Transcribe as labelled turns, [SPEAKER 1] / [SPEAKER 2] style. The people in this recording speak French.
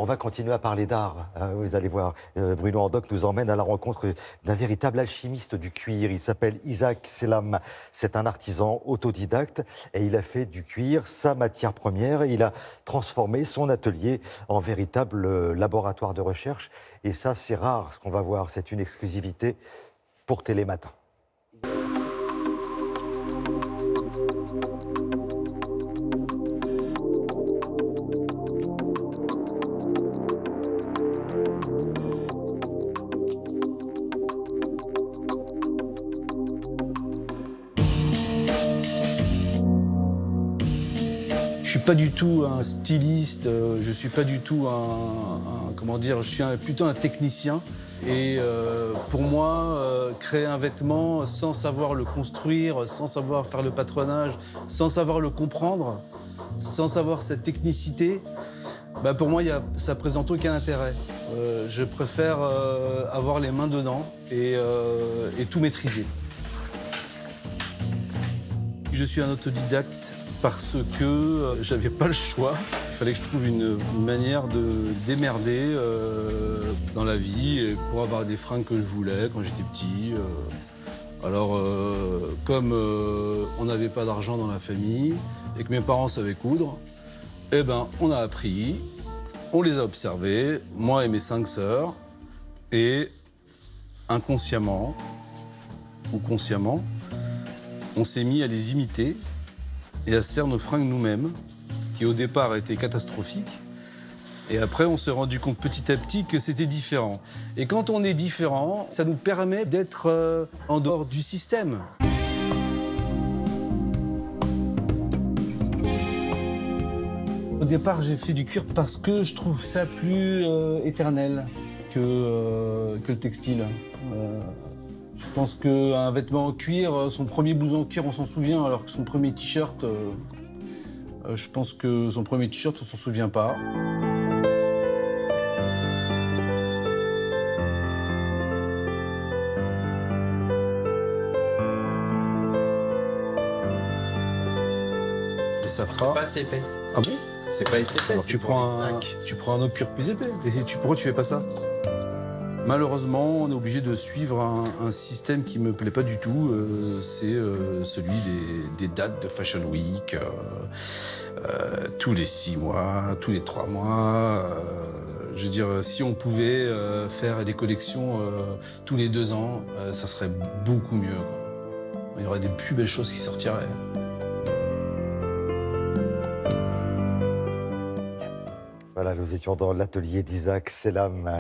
[SPEAKER 1] On va continuer à parler d'art, vous allez voir. Bruno Handock nous emmène à la rencontre d'un véritable alchimiste du cuir. Il s'appelle Isaac Selam. C'est un artisan autodidacte et il a fait du cuir sa matière première. Il a transformé son atelier en véritable laboratoire de recherche. Et ça, c'est rare, ce qu'on va voir. C'est une exclusivité pour Télématin.
[SPEAKER 2] Je suis pas du tout un styliste, je suis pas du tout comment dire, je suis plutôt un technicien. Et pour moi, créer un vêtement sans savoir le construire, sans savoir faire le patronage, sans savoir le comprendre, sans savoir cette technicité, bah pour moi, ça présente aucun intérêt. Je préfère avoir les mains dedans et tout maîtriser. Je suis un autodidacte parce que j'avais pas le choix. Il fallait que je trouve une manière de démerder dans la vie et pour avoir des fringues que je voulais quand j'étais petit. Alors, comme on n'avait pas d'argent dans la famille et que mes parents savaient coudre, eh ben, on a appris, on les a observés, moi et mes 5 sœurs, et inconsciemment ou consciemment, on s'est mis à les imiter et à se faire nos fringues nous-mêmes, qui au départ étaient catastrophiques. Et après, on s'est rendu compte petit à petit que c'était différent. Et quand on est différent, ça nous permet d'être en dehors du système. Au départ, j'ai fait du cuir parce que je trouve ça plus éternel que le textile. Je pense qu'un vêtement en cuir, son premier blouson en cuir, on s'en souvient, alors que son premier t-shirt, je pense que son premier t-shirt, on s'en souvient pas. Et ça fera...
[SPEAKER 3] C'est pas assez épais.
[SPEAKER 2] Ah bon?
[SPEAKER 3] C'est pas assez épais,
[SPEAKER 2] Alors
[SPEAKER 3] c'est
[SPEAKER 2] tu
[SPEAKER 3] pour
[SPEAKER 2] prends
[SPEAKER 3] les
[SPEAKER 2] un
[SPEAKER 3] sacs.
[SPEAKER 2] autre cuir plus épais. Et pourquoi tu fais pas ça? Malheureusement, on est obligé de suivre un système qui me plaît pas du tout. C'est celui des dates de Fashion Week, tous les 6 mois, tous les 3 mois. Je veux dire, si on pouvait faire des collections tous les 2 ans, ça serait beaucoup mieux, quoi. Il y aurait des plus belles choses qui sortiraient.
[SPEAKER 1] Voilà, nous étions dans l'atelier d'Isaac Selam.